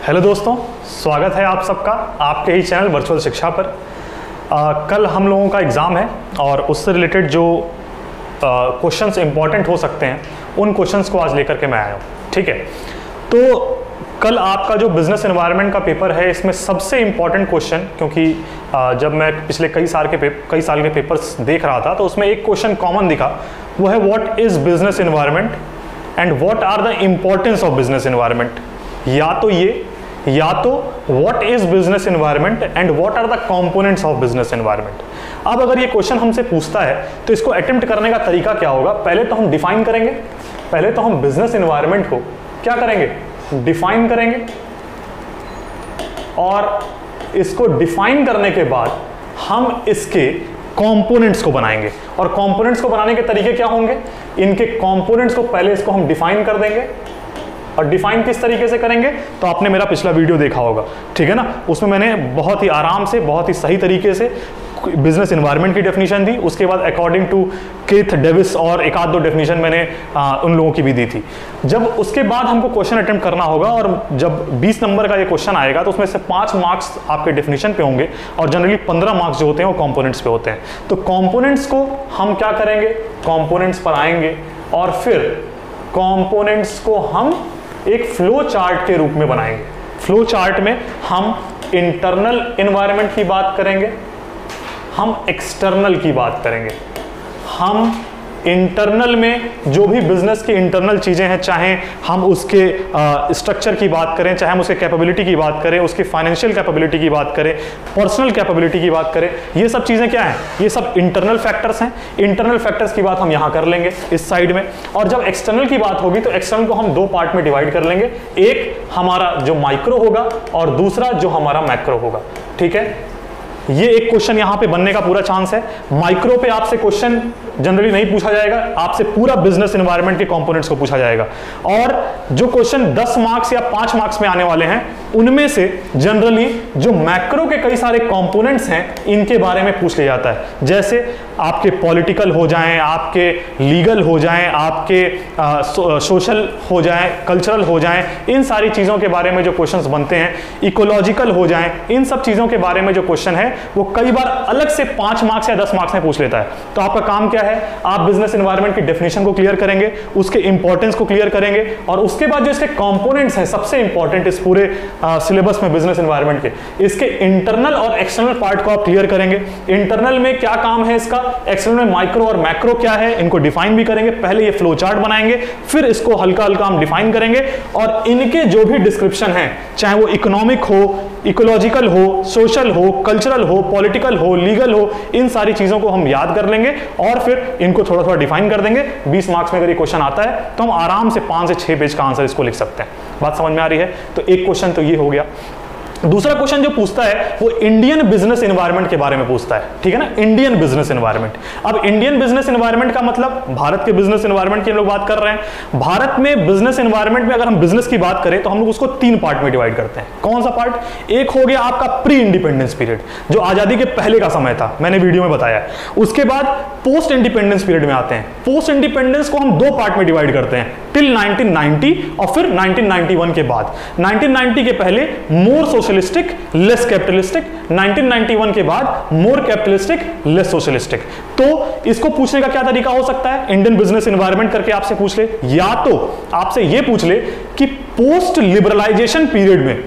Hello दोस्तों, स्वागत है आप सबका आपके ही चैनल वर्चुअल शिक्षा पर। कल हम लोगों का एग्ज़ाम है और उससे रिलेटेड जो क्वेश्चंस इंपॉर्टेंट हो सकते हैं उन क्वेश्चंस को आज लेकर के मैं आया हूँ। ठीक है, तो कल आपका जो बिजनेस एनवायरनमेंट का पेपर है इसमें सबसे इम्पॉर्टेंट क्वेश्चन, क्योंकि जब मैं पिछले कई साल के पेपर्स देख रहा था तो उसमें एक क्वेश्चन कॉमन दिखा, वो है what is business environment and what are the importance of business environment. या तो what is business environment and what are the components of business environment. अब अगर ये क्वेश्चन हमसे पूछता है तो इसको अटेम्प्ट करने का तरीका क्या होगा? पहले तो हम डिफाइन करेंगे, पहले तो हम बिजनेस एनवायरनमेंट को क्या करेंगे? डिफाइन करेंगे, और इसको डिफाइन करने के बाद हम इसके कंपोनेंट्स को बनाएंगे। और कंपोनेंट्स को बनाने के तरीके क्या होंगे? इनके कंपोनेंट्स को पहले इसको हम डिफाइन कर देंगे, और डिफाइन किस तरीके से करेंगे तो आपने मेरा पिछला वीडियो देखा होगा, ठीक है ना। उसमें मैंने बहुत ही आराम से, बहुत ही सही तरीके से बिजनेस एनवायरनमेंट की डेफिनेशन दी। उसके बाद अकॉर्डिंग टू केथ डेविस और एक आध दो डेफिनेशन मैंने उन लोगों की भी दी थी। जब उसके बाद हमको क्वेश्चन अटेम्प्ट करना होगा और जब 20 नंबर का ये क्वेश्चन आएगा तो उसमें से 5 मार्क्स आपके डेफिनेशन पे होंगे और जनरली 15 मार्क्स जो होते हैं वो कंपोनेंट्स पे होते हैं। तो कंपोनेंट्स को हम क्या करेंगे? कंपोनेंट्स पर आएंगे और फिर कंपोनेंट्स को हम एक फ्लो चार्ट के रूप में बनाएंगे। फ्लो चार्ट में हम इंटरनल एनवायरनमेंट की बात करेंगे, हम एक्सटर्नल की बात करेंगे। हम इंटरनल में जो भी बिजनेस की इंटरनल चीजें हैं, चाहे हम उसके स्ट्रक्चर की बात करें, चाहे हम उसके कैपेबिलिटी की बात करें, उसकी फाइनेंशियल कैपेबिलिटी की बात करें, पर्सनल कैपेबिलिटी की बात करें, ये सब चीजें क्या हैं? ये सब इंटरनल फैक्टर्स हैं। इंटरनल फैक्टर्स की बात हम यहां कर लेंगे इस साइड में। और जब एक्सटर्नल की बात होगी तो एक्सटर्नल को हम 2 पार्ट में डिवाइड कर लेंगे, एक हमारा जो माइक्रो होगा और दूसरा जो हमारा मैक्रो होगा। ठीक है, ये एक क्वेश्चन यहां पे बनने का पूरा चांस है। माइक्रो पे आपसे क्वेश्चन जनरली नहीं पूछा जाएगा, आपसे पूरा बिजनेस एनवायरनमेंट के कंपोनेंट्स को पूछा जाएगा। और जो क्वेश्चन 10 मार्क्स या 5 मार्क्स में आने वाले हैं उनमें से जनरली जो मैक्रो के कई सारे कंपोनेंट्स हैं इनके बारे में पूछ लिया जाता है। जैसे आपके पॉलिटिकल हो जाएं, आपके लीगल हो जाएं, आपके सोशल हो जाएं, कल्चरल हो जाएं, इन सारी चीजों के बारे में जो क्वेश्चंस बनते हैं, इकोलॉजिकल हो जाएं, इन सब चीजों के बारे में जो क्वेश्चन है वो कई बार अलग से 5 मार्क्स या 10 मार्क्स में पूछ लेता है। तो आपका काम क्या है? आप बिजनेस एनवायरनमेंट की डेफिनेशन को क्लियर करेंगे, उसके इंपॉर्टेंस को क्लियर करेंगे, और उसके बाद जो इसके कंपोनेंट्स हैं सबसे इंपॉर्टेंट इस पूरे सिलेबस में बिजनेस एनवायरनमेंट के, इसके इंटरनल और एक्सटर्नल पार्ट को आप क्लियर करेंगे। इंटरनल में क्या काम है इसका, एक्सटर्नल में माइक्रो और मैक्रो क्या है, इनको डिफाइन भी करेंगे। पहले ये फ्लो चार्ट बनाएंगे, फिर इसको हल्का हल्का हम डिफाइन करेंगे, और इनके जो भी डिस्क्रिप्शन है, चाहे वो इकोनॉमिक हो, इकोलॉजिकल हो, सोशल हो, कल्चरल हो, पॉलिटिकल हो, लीगल हो, इन सारी चीजों को हम याद कर लेंगे और फिर इनको थोड़ा थोड़ा डिफाइन कर देंगे। 20 मार्क्स में अगर ये क्वेश्चन आता है तो हम आराम से 5 से 6 पेज का आंसर इसको लिख सकते हैं। बात समझ में आ रही है? तो एक क्वेश्चन तो ये हो गया। दूसरा क्वेश्चन जो पूछता है वो इंडियन बिजनेस एनवायरनमेंट के बारे में पूछता है, ठीक है ना। Indian business environment. अब इंडियन बिजनेस एनवायरनमेंट का मतलब भारत के बिजनेस एनवायरनमेंट की हम लोग बात कर रहे हैं। भारत में बिजनेस एनवायरनमेंट में अगर हम बिजनेस की बात करें तो हम लोग उसको 3 पार्ट में डिवाइड करते हैं। कौन सा पार्ट? एक हो गया आपका प्री इंडिपेंडेंस पीरियड, जो आजादी के पहले का समय था, मैंने वीडियो में बताया। उसके बाद पोस्ट इंडिपेंडेंस पीरियड में आते हैं। पोस्ट इंडिपेंडेंस को हम 2 पार्ट में डिवाइड करते हैं, टिल 1990 और फिर 1991 के बाद। 1990 के पहले मोर सोशलिस्टिक लेस कैपिटलिस्टिक, 1991 के बाद मोर कैपिटलिस्टिक लेस सोशलिस्टिक। तो इसको पूछने का क्या तरीका हो सकता है? इंडियन बिजनेस एनवायरनमेंट करके आपसे पूछ ले, या तो आपसे यह पूछ ले कि पोस्ट लिबरलाइजेशन पीरियड में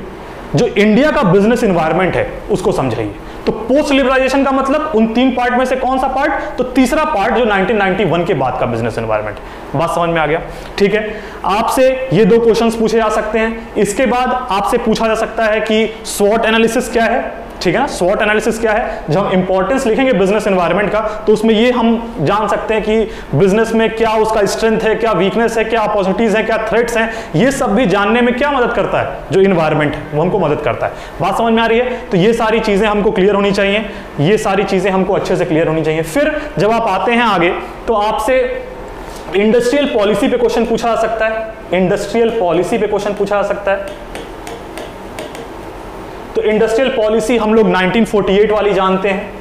जो इंडिया का बिजनेस एनवायरनमेंट है उसको समझाइए। तो पोस्ट लिबरलाइजेशन का मतलब उन 3 पार्ट में से कौन सा पार्ट? तो तीसरा पार्ट जो 1991 के बाद का बिजनेस एनवायरनमेंट। बात समझ में आ गया? ठीक है, आपसे ये 2 क्वेश्चंस पूछे जा सकते हैं। इसके बाद आपसे पूछा जा सकता है कि स्वॉट एनालिसिस क्या है, ठीक है ना। स्वॉट एनालिसिस क्या है? जब हम इंपॉर्टेंस लिखेंगे बिजनेस एनवायरनमेंट का तो उसमें ये हम जान सकते हैं कि बिजनेस में क्या उसका स्ट्रेंथ है, क्या वीकनेस है, क्या अपॉर्चुनिटीज हैं, क्या थ्रेट्स हैं। ये सब भी जानने में क्या मदद करता है? जो इन्वायरमेंट है वो हमको मदद करता है। बात समझ में आ रही है? तो ये सारी चीजें हमको क्लियर होनी चाहिए, ये सारी चीजें हमको अच्छे से क्लियर होनी चाहिए। फिर जब आप आते हैं आगे तो आपसे इंडस्ट्रियल पॉलिसी पे क्वेश्चन पूछा जा सकता है। इंडस्ट्रियल पॉलिसी पे क्वेश्चन पूछा जा सकता है। तो इंडस्ट्रियल पॉलिसी हम लोग 1948 वाली जानते हैं।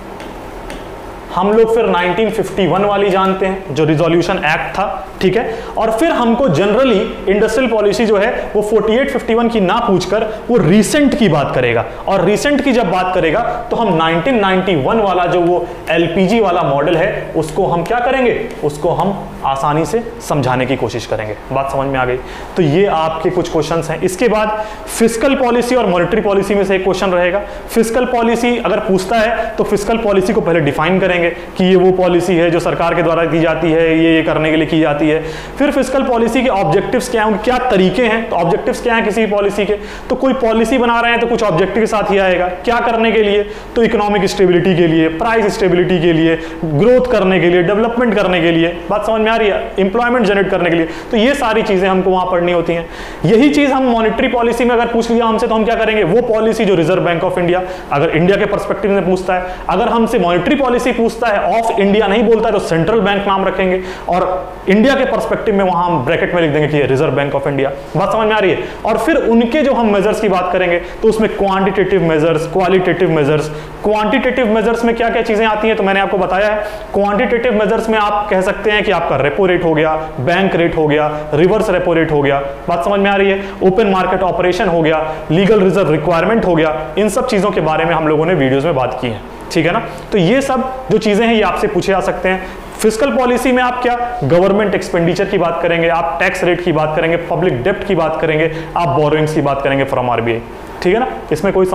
हम लोग फिर 1951 वाली जानते हैं जो रिजोल्यूशन एक्ट था, ठीक है। और फिर हमको जनरली इंडस्ट्रियल पॉलिसी जो है वो 48-51 की ना पूछकर वो रीसेंट की बात करेगा, और रीसेंट की जब बात करेगा तो हम 1991 वाला जो वो एलपीजी वाला मॉडल है उसको हम क्या करेंगे, उसको हम आसानी से समझाने की कोशिश करेंगे। बात समझ में आ गई? तो ये आपके कुछ क्वेश्चंस हैं। इसके बाद फिस्कल पॉलिसी और मॉनेटरी पॉलिसी में से एक क्वेश्चन रहेगा। फिस्कल पॉलिसी अगर पूछता है तो फिस्कल पॉलिसी को पहले डिफाइन करेंगे कि ये वो पॉलिसी है जो सरकार के द्वारा दी जाती है, ये करने के लिए की जाती है। फिर फिस्कल पॉलिसी के ऑब्जेक्टिव्स क्या हैं, क्या तरीके हैं, तो ऑब्जेक्टिव्स क्या हैं किसी पॉलिसी के, तो कोई पॉलिसी बना रहे हैं तो कुछ ऑब्जेक्टिव के साथ ही आएगा। क्या करने के लिए, तो इकोनॉमिक स्टेबिलिटी के लिए, प्राइस स्टेबिलिटी के लिए, ग्रोथ करने के लिए, डेवलपमेंट करने के लिए, बात समझ में आ रही है, एम्प्लॉयमेंट जनरेट करने के लिए। तो ये सारी चीजें हमको वहां पढ़नी होती हैं। यही चीज हम मॉनेटरी पॉलिसी में अगर पूछ लिया हमसे तो हम क्या करेंगे, वो पॉलिसी जो रिजर्व बैंक ऑफ इंडिया, अगर इंडिया के पर्सपेक्टिव में पूछता है, अगर हमसे मॉनेटरी पॉलिसी पूछता है, ऑफ इंडिया नहीं बोलता है तो सेंट्रल बैंक नाम रखेंगे, और इंडिया के पर्सपेक्टिव में वहां हम ब्रैकेट में लिख देंगे कि रिजर्व बैंक ऑफ इंडिया। बात समझ में आ रही है? और फिर उनके जो हम मेजर्स की बात करेंगे तो उसमें quantitative measures, qualitative measures. Quantitative measures में क्या क्या चीजें आती हैं तो मैंने आपको बताया है। क्वांटिटेटिव मेजर्स में आप कह सकते हैं कि आपका रेपो रेट हो गया, बैंक रेट हो गया, रिवर्स रेपो रेट हो गया, बात समझ में आ रही है, ओपन मार्केट ऑपरेशन हो गया, लीगल रिजर्व रिक्वायरमेंट हो गया। इन सब चीजों के बारे में हम लोगों ने वीडियोस में बात की है, ठीक है ना। तो ये सब जो चीजें हैं ये आपसे पूछे जा सकते हैं। फिस्कल पॉलिसी में आप क्या गवर्नमेंट एक्सपेंडिचर की बात करेंगे, आप टैक्स रेट की बात करेंगे, पब्लिक डेप्ट की बात करेंगे, आप बोरोइंग्स की बात करेंगे फ्रॉम आरबीआई, ठीक है ना। इसमें कोई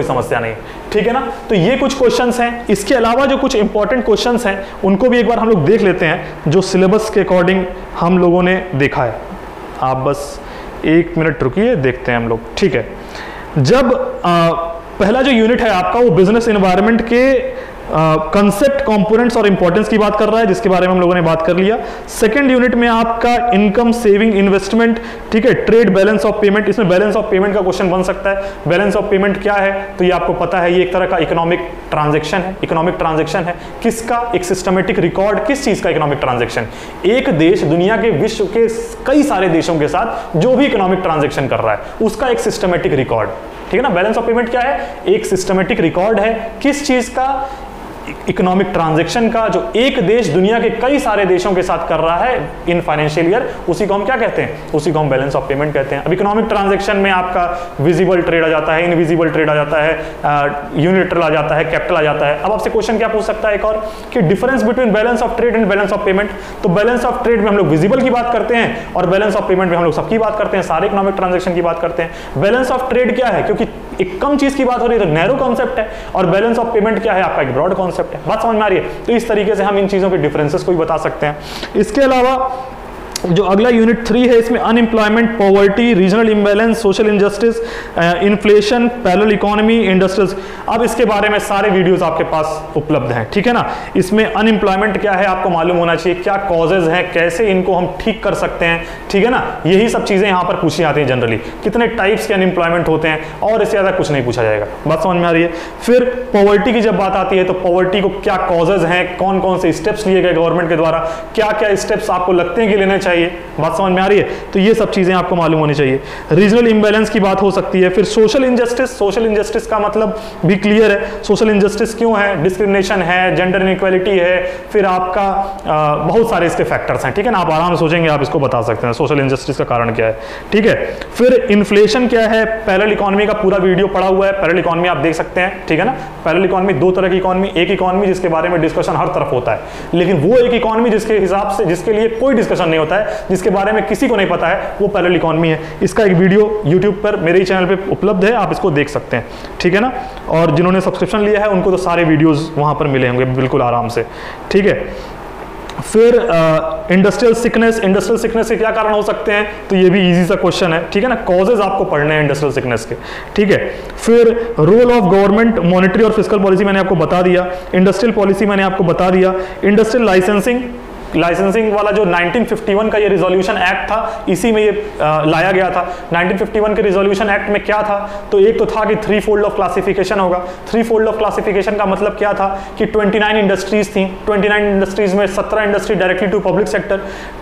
समस्या नहीं, ठीक है ना। तो ये कुछ क्वेश्चंस हैं। इसके अलावा जो कुछ इंपॉर्टेंट क्वेश्चंस हैं उनको भी एक बार हम लोग देख लेते हैं जो सिलेबस के अकॉर्डिंग हम लोगों ने देखा है। आप बस 1 मिनट रुकिए, देखते हैं हम लोग, ठीक है। जब पहला जो यूनिट है आपका वो बिजनेस एनवायरनमेंट के कंसेप्ट, कंपोनेंट्स और इंपॉर्टेंस की बात कर रहा है, जिसके बारे में हम लोगों ने बात कर लिया। सेकंड यूनिट में आपका इनकम, सेविंग, इन्वेस्टमेंट, ठीक है, ट्रेड, बैलेंस ऑफ पेमेंट। इसमें बैलेंस ऑफ पेमेंट का क्वेश्चन बन सकता है। बैलेंस ऑफ पेमेंट क्या है तो ये आपको पता है, ये एक तरह का इकोनॉमिक ट्रांजेक्शन है। इकोनॉमिक ट्रांजेक्शन है किसका, एक सिस्टमेटिक रिकॉर्ड। किस चीज का इकोनॉमिक ट्रांजेक्शन? एक देश दुनिया के, विश्व के कई सारे देशों के साथ जो भी इकोनॉमिक ट्रांजेक्शन कर रहा है उसका एक सिस्टमेटिक रिकॉर्ड, ठीक है ना। बैलेंस ऑफ पेमेंट क्या है, एक सिस्टमेटिक रिकॉर्ड है किस चीज का, इकोनॉमिक ट्रांजैक्शन का, जो एक देश दुनिया के कई सारे देशों के साथ कर रहा है इन फाइनेंशियल ईयर, उसी को हम क्या कहते हैं, उसी को हम बैलेंस ऑफ पेमेंट कहते हैं। अब इकोनॉमिक ट्रांजैक्शन में आपका विजिबल ट्रेड आ जाता है, इनविजिबल ट्रेड आ जाता है, यूनिलैटरल आ जाता है, कैपिटल आ जाता है। अब आपसे क्वेश्चन क्या पूछ सकता है एक और, कि difference between balance of trade and balance of payment. तो बैलेंस ऑफ ट्रेड में हम लोग विजिबल की बात करते हैं और बैलेंस ऑफ पेमेंट में हम लोग सबकी बात करते हैं, सारे इकोनॉमिक ट्रांजैक्शन की बात करते हैं। बैलेंस ऑफ ट्रेड क्या है, क्योंकि एक कम चीज की बात हो रही है तो नैरो कॉन्सेप्ट है, और बैलेंस ऑफ पेमेंट क्या है, आपका एक ब्रॉड कॉन्सेप्ट है। बात समझ में आ रही है? तो इस तरीके से हम इन चीजों के डिफरेंसेस को भी बता सकते हैं। इसके अलावा जो अगला यूनिट 3 है इसमें unemployment, poverty, regional imbalance, social injustice, inflation, parallel economy, industrials. अब इसके बारे में सारे वीडियोस आपके पास उपलब्ध हैं, ठीक है ना। इसमें अनएम्प्लॉयमेंट क्या है आपको मालूम होना चाहिए, क्या कॉजेज हैं, कैसे इनको हम ठीक कर सकते हैं, ठीक है ना। यही सब चीजें यहाँ पर पूछी जाती हैं जनरली, कितने टाइप्स के अनएम्प्लॉयमेंट होते हैं, और इससे ज्यादा कुछ नहीं पूछा जाएगा। बात समझ में आ रही है? फिर पॉवर्टी की जब बात आती है तो पॉवर्टी को क्या कॉजेज हैं, कौन कौन से स्टेप्स लिए गए गवर्नमेंट के द्वारा, क्या क्या स्टेप्स आपको लगते हैं कि लेने चाहिए, बात समझ में आ रही है? तो ये सब चीजें आपको मालूम होनी चाहिए। रीजनल इंबैलेंस की बात हो सकती है। फिर सोशल इनजस्टिस, सोशल इनजस्टिस का मतलब भी क्लियर है, सोशल इनजस्टिस क्यों है, डिस्क्रिमिनेशन है, जेंडर इनइक्वालिटी है, फिर आपका बहुत सारे इसके फैक्टर्स हैं, ठीक है ना। आप आराम से सोचेंगे आप इसको बता सकते हैं सोशल इनजस्टिस का कारण क्या है, ठीक है। फिर इन्फ्लेशन क्या है, पैरेलल इकोनॉमी का पूरा वीडियो पड़ा हुआ है, पैरेलल इकोनॉमी आप देख सकते हैं, ठीक है ना। पैरेलल इकोनॉमी दो तरह की इकोनॉमी, एक इकोनॉमी जिसके बारे में डिस्कशन हर तरफ होता है, लेकिन वो एक इकोनॉमी जिसके हिसाब से, जिसके लिए कोई डिस्कशन नहीं होता है, जिसके बारे में किसी को नहीं पता है, वो पैरेलल इकोनॉमी है। इसका एक वीडियो यूट्यूब पर मेरे ही चैनल पे उपलब्ध है, आप इसको देख सकते हैं, ठीक है ना। और जिन्होंने सब्सक्रिप्शन लिया है उनको तो सारे वीडियोस वहां पर मिले होंगे बिल्कुल आराम से, ठीक है। फिर इंडस्ट्रियल सिकनेस, इंडस्ट्रियल सिकनेस के क्या कारण हो सकते हैं, तो ये भी इजी सा क्वेश्चन है, ठीक है ना। कॉजेज आपको पढ़ने हैं इंडस्ट्रियल सिकनेस के, ठीक है। फिर रोल ऑफ गवर्नमेंट, मॉनेटरी और फिस्कल पॉलिसी मैंने आपको बता दिया, इंडस्ट्रियल पॉलिसी मैंने आपको बता दिया। इंडस्ट्रियल लाइसेंसिंग, लाइसेंसिंग वाला जो 1951 का ये रिजोल्यूशन एक्ट था, इसी में ये लाया गया था। 1951 के रिजोल्यूशन एक्ट में क्या था, तो एक तो था कि 3 फोल्ड ऑफ क्लासिफिकेशन होगा। 3 फोल्ड ऑफ क्लासिफिकेशन का मतलब क्या था कि 29 इंडस्ट्रीज थी, 29 इंडस्ट्रीज में 17 industry directly to public sector,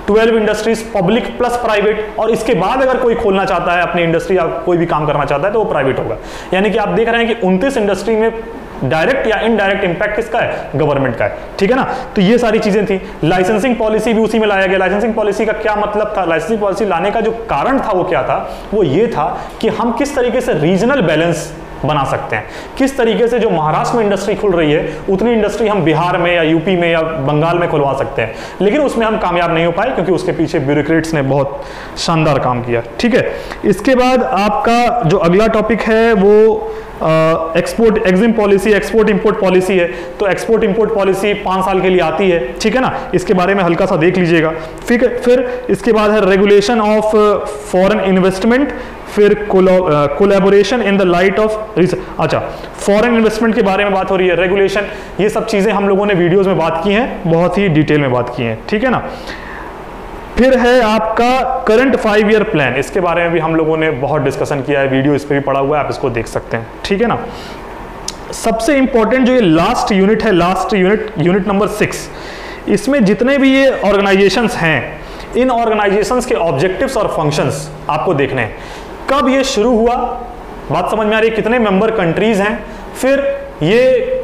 12 industries public plus private, और इसके बाद अगर कोई खोलना चाहता है अपनी इंडस्ट्री या कोई भी काम करना चाहता है तो वो प्राइवेट होगा। यानी कि आप देख रहे हैं कि 29 इंडस्ट्री में डायरेक्ट या इनडायरेक्ट इंपैक्ट किसका है, गवर्नमेंट का है, ठीक है ना। तो ये सारी चीजें थी। लाइसेंसिंग पॉलिसी भी उसी में लाया गया। लाइसेंसिंग पॉलिसी का क्या मतलब था, लाइसेंसिंग पॉलिसी लाने का जो कारण था वो क्या था, वो ये था कि हम किस तरीके से रीजनल बैलेंस बना सकते हैं, किस तरीके से जो महाराष्ट्र में इंडस्ट्री खुल रही है उतनी इंडस्ट्री हम बिहार में या यूपी में या बंगाल में खुलवा सकते हैं। लेकिन उसमें हम कामयाब नहीं हो पाए क्योंकि उसके पीछे ब्यूरोक्रेट्स ने बहुत शानदार काम किया, ठीक है। इसके बाद आपका जो अगला टॉपिक है वो export EXIM policy, export import policy है। तो एक्सपोर्ट इंपोर्ट पॉलिसी 5 साल के लिए आती है, ठीक है ना। इसके बारे में हल्का सा देख लीजिएगा। फिर इसके बाद है रेगुलेशन ऑफ फॉरेन इन्वेस्टमेंट, फिर collaboration in the light of अच्छा फॉरेन इन्वेस्टमेंट के बारे में बात हो रही है, रेगुलेशन, ये सब चीजें हम लोगों ने वीडियोस में बात की हैं, बहुत ही डिटेल में बात की हैं, ठीक है ना। फिर है आपका करंट 5 ईयर प्लान, इसके बारे में भी हम लोगों ने बहुत डिस्कशन किया है, वीडियो इस पर भी पड़ा हुआ है, आप इसको देख सकते हैं, ठीक है ना। सबसे इंपॉर्टेंट जो ये लास्ट यूनिट है, लास्ट यूनिट नंबर 6, इसमें जितने भी ये ऑर्गेनाइजेशंस हैं, इन ऑर्गेनाइजेशंस के ऑब्जेक्टिव्स और फंक्शंस आपको देखने हैं। कब ये शुरू हुआ, बात समझ में आ रही है, कितने मेंबर कंट्रीज हैं, फिर ये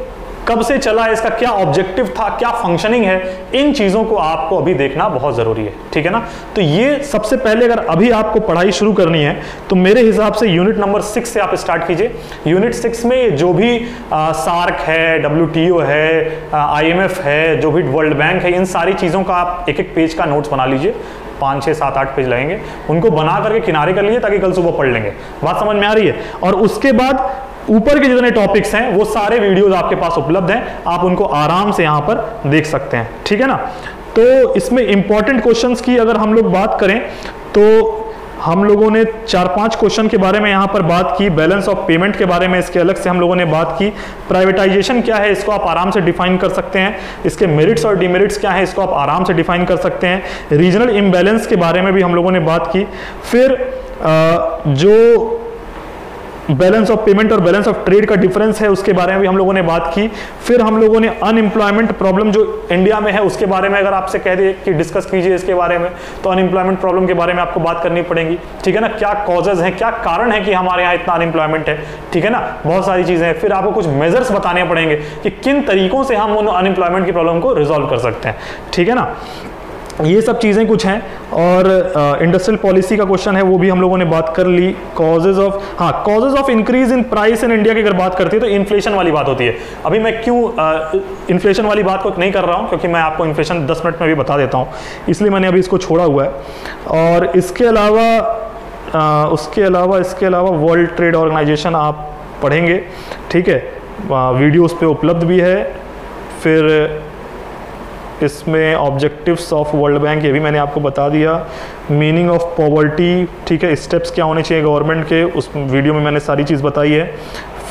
कब से चला, इसका क्या ऑब्जेक्टिव था, क्या फंक्शनिंग है, इन चीजों को आपको अभी देखना बहुत जरूरी है, ठीक है ना। तो ये सबसे पहले अगर अभी आपको पढ़ाई शुरू करनी है तो मेरे हिसाब से यूनिट नंबर 6 से आप स्टार्ट कीजिए। यूनिट 6 में जो भी सार्क है, WTO है, IMF है, जो भी वर्ल्ड बैंक है, इन सारी चीजों का आप एक एक पेज का नोट्स बना लीजिए, 5, 6, 7, 8 पेज लगेंगे, उनको बना करके किनारे कर लीजिए ताकि कल सुबह पढ़ लेंगे। बात समझ में आ रही है। और उसके बाद ऊपर के जितने टॉपिक्स हैं वो सारे वीडियोस आपके पास उपलब्ध हैं, आप उनको आराम से यहां पर देख सकते हैं, ठीक है ना। तो इसमें इंपॉर्टेंट क्वेश्चंस की अगर हम लोग बात करें तो हम लोगों ने 4-5 क्वेश्चन के बारे में यहाँ पर बात की। बैलेंस ऑफ पेमेंट के बारे में इसके अलग से हम लोगों ने बात की। प्राइवेटाइजेशन क्या है, इसको आप आराम से डिफाइन कर सकते हैं। इसके मेरिट्स और डिमेरिट्स क्या है, इसको आप आराम से डिफाइन कर सकते हैं। रीजनल इम्बैलेंस के बारे में भी हम लोगों ने बात की। फिर जो बैलेंस ऑफ पेमेंट और बैलेंस ऑफ ट्रेड का डिफरेंस है उसके बारे में भी हम लोगों ने बात की। फिर हम लोगों ने अनएम्प्लॉयमेंट प्रॉब्लम जो इंडिया में है उसके बारे में अगर आपसे कह दे कि डिस्कस कीजिए इसके बारे में, तो अनएम्प्लॉयमेंट प्रॉब्लम के बारे में आपको बात करनी पड़ेगी, ठीक है ना। क्या कॉजेज हैं, क्या कारण है कि हमारे यहाँ इतना अनएम्प्लॉयमेंट है, ठीक है ना। बहुत सारी चीजें हैं। फिर आपको कुछ मेजर्स बताने पड़ेंगे कि किन तरीकों से हम उन अनएम्प्लॉयमेंट की प्रॉब्लम को रिजॉल्व कर सकते हैं, ठीक है ना। ये सब चीज़ें कुछ हैं। और इंडस्ट्रियल पॉलिसी का क्वेश्चन है, वो भी हम लोगों ने बात कर ली। Causes of increase in price in India की अगर बात करती है तो इन्फ्लेशन वाली बात होती है। अभी मैं क्यों इन्फ्लेशन वाली बात को नहीं कर रहा हूँ, क्योंकि मैं आपको इन्फ्लेशन 10 मिनट में भी बता देता हूँ, इसलिए मैंने अभी इसको छोड़ा हुआ है। और इसके अलावा वर्ल्ड ट्रेड ऑर्गेनाइजेशन आप पढ़ेंगे, ठीक है, वीडियोस पे उपलब्ध भी है। फिर इसमें ऑब्जेक्टिव्स ऑफ वर्ल्ड बैंक, ये भी मैंने आपको बता दिया। मीनिंग ऑफ पॉवर्टी, ठीक है, स्टेप्स क्या होने चाहिए गवर्नमेंट के, उस वीडियो में मैंने सारी चीज़ बताई है।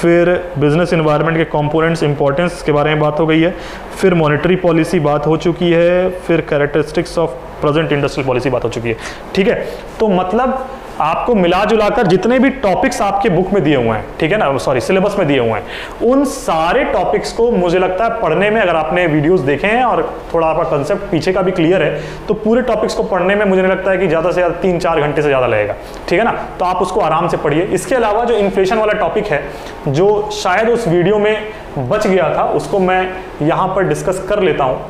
फिर बिजनेस एनवायरनमेंट के कंपोनेंट्स, इंपॉर्टेंस के बारे में बात हो गई है। फिर मॉनेटरी पॉलिसी बात हो चुकी है। फिर characteristics of present industrial policy बात हो चुकी है, ठीक है। तो मतलब आपको मिला जुलाकर जितने भी टॉपिक्स आपके बुक में दिए हुए हैं, ठीक है ना, सॉरी सिलेबस में दिए हुए हैं, उन सारे टॉपिक्स को मुझे लगता है पढ़ने में, अगर आपने वीडियोस देखे हैं और थोड़ा आपका कंसेप्ट पीछे का भी क्लियर है, तो पूरे टॉपिक्स को पढ़ने में मुझे नहीं लगता है कि ज़्यादा से ज़्यादा 3-4 घंटे से ज़्यादा लगेगा, ठीक है ना। तो आप उसको आराम से पढ़िए। इसके अलावा जो इन्फ्लेशन वाला टॉपिक है, जो शायद उस वीडियो में बच गया था, उसको मैं यहाँ पर डिस्कस कर लेता हूँ,